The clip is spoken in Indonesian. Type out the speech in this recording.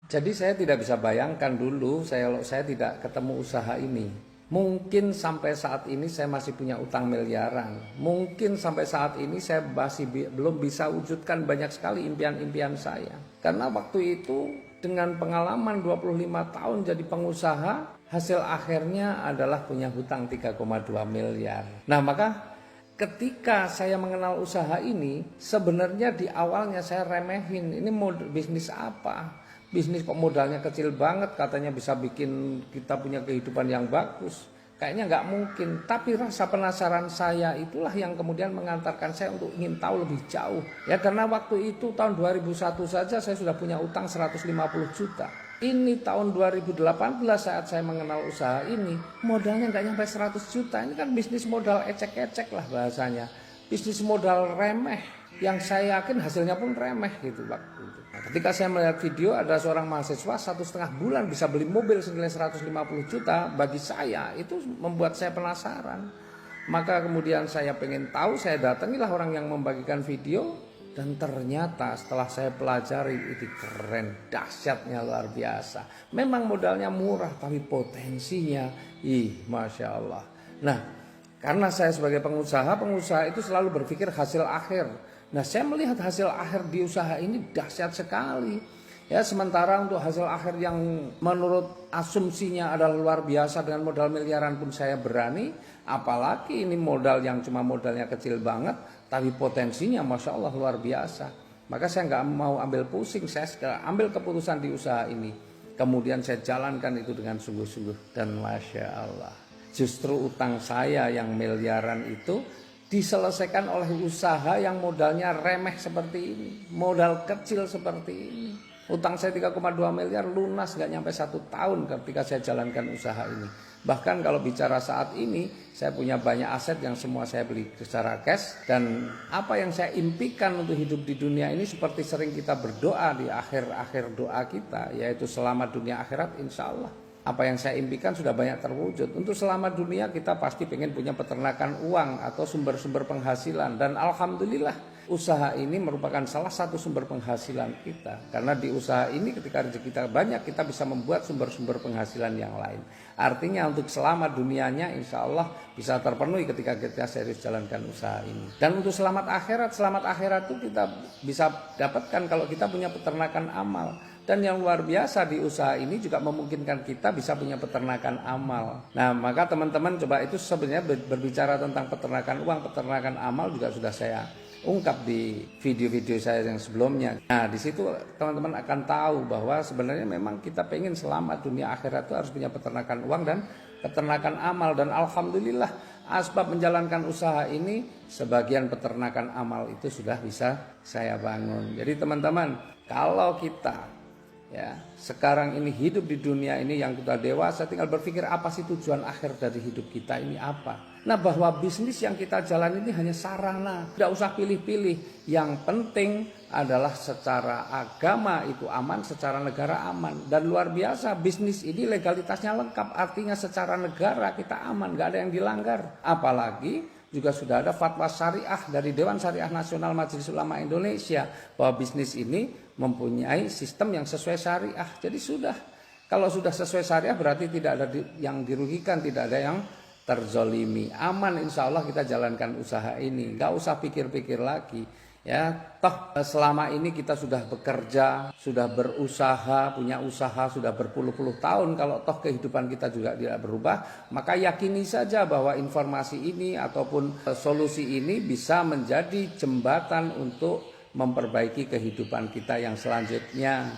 Jadi saya tidak bisa bayangkan dulu kalau saya tidak ketemu usaha ini. Mungkin sampai saat ini saya masih punya utang miliaran. Mungkin sampai saat ini saya masih belum bisa wujudkan banyak sekali impian-impian saya. Karena waktu itu dengan pengalaman 25 tahun jadi pengusaha, hasil akhirnya adalah punya hutang 3,2 miliar. Nah, maka ketika saya mengenal usaha ini, sebenarnya di awalnya saya remehin, ini mau bisnis apa? Bisnis kok modalnya kecil banget, katanya bisa bikin kita punya kehidupan yang bagus. Kayaknya nggak mungkin, tapi rasa penasaran saya itulah yang kemudian mengantarkan saya untuk ingin tahu lebih jauh. Ya, karena waktu itu tahun 2001 saja saya sudah punya utang 150 juta. Ini tahun 2018 saat saya mengenal usaha ini, modalnya nggak nyampe 100 juta. Ini kan bisnis modal ecek-ecek lah bahasanya. Bisnis modal remeh, yang saya yakin hasilnya pun remeh gitu waktu itu. Nah, ketika saya melihat video ada seorang mahasiswa 1,5 bulan bisa beli mobil senilai 150 juta, bagi saya itu membuat saya penasaran. Maka kemudian saya pengen tahu, saya datangilah orang yang membagikan video, dan ternyata setelah saya pelajari itu keren, dahsyatnya luar biasa. Memang modalnya murah tapi potensinya, Masya Allah. Nah, karena saya sebagai pengusaha itu selalu berpikir hasil akhir. Nah, saya melihat hasil akhir di usaha ini dahsyat sekali. Ya, sementara untuk hasil akhir yang menurut asumsinya adalah luar biasa dengan modal miliaran pun saya berani, apalagi ini modal yang cuma modalnya kecil banget, tapi potensinya Masya Allah luar biasa. Maka saya nggak mau ambil pusing, saya ambil keputusan di usaha ini. Kemudian saya jalankan itu dengan sungguh-sungguh dan Masya Allah. Justru utang saya yang miliaran itu diselesaikan oleh usaha yang modalnya remeh seperti ini, modal kecil seperti ini. Utang saya 3,2 miliar lunas gak nyampe 1 tahun ketika saya jalankan usaha ini. Bahkan kalau bicara saat ini, saya punya banyak aset yang semua saya beli secara cash. Dan apa yang saya impikan untuk hidup di dunia ini seperti sering kita berdoa di akhir-akhir doa kita, yaitu selamat dunia akhirat insya Allah. Apa yang saya impikan sudah banyak terwujud. Untuk selamat dunia kita pasti pengen punya peternakan uang atau sumber-sumber penghasilan. Dan alhamdulillah usaha ini merupakan salah satu sumber penghasilan kita. Karena di usaha ini ketika rezeki kita banyak, kita bisa membuat sumber-sumber penghasilan yang lain. Artinya untuk selamat dunianya insya Allah bisa terpenuhi ketika kita serius jalankan usaha ini. Dan untuk selamat akhirat itu kita bisa dapatkan kalau kita punya peternakan amal. Dan yang luar biasa di usaha ini juga memungkinkan kita bisa punya peternakan amal. Nah, maka teman-teman coba itu sebenarnya berbicara tentang peternakan uang, peternakan amal juga sudah saya ungkap di video-video saya yang sebelumnya. Nah, di situ teman-teman akan tahu bahwa sebenarnya memang kita pengen selamat dunia akhirat itu harus punya peternakan uang dan peternakan amal. Dan alhamdulillah asbab menjalankan usaha ini sebagian peternakan amal itu sudah bisa saya bangun. Jadi teman-teman, kalau kita sekarang ini hidup di dunia ini yang kita dewasa, tinggal berpikir apa sih tujuan akhir dari hidup kita ini apa. Nah, bahwa bisnis yang kita jalan ini hanya sarana, tidak usah pilih-pilih. Yang penting adalah secara agama itu aman, secara negara aman. Dan luar biasa bisnis ini legalitasnya lengkap, artinya secara negara kita aman, gak ada yang dilanggar. Apalagi juga sudah ada fatwa syariah dari Dewan Syariah Nasional Majelis Ulama Indonesia bahwa bisnis ini mempunyai sistem yang sesuai syariah. Jadi kalau sudah sesuai syariah berarti tidak ada yang dirugikan, tidak ada yang terzolimi. Aman insya Allah kita jalankan usaha ini, nggak usah pikir-pikir lagi. Ya, toh selama ini kita sudah bekerja, sudah berusaha, punya usaha sudah berpuluh-puluh tahun. Kalau toh kehidupan kita juga tidak berubah, maka yakini saja bahwa informasi ini ataupun solusi ini bisa menjadi jembatan untuk memperbaiki kehidupan kita yang selanjutnya.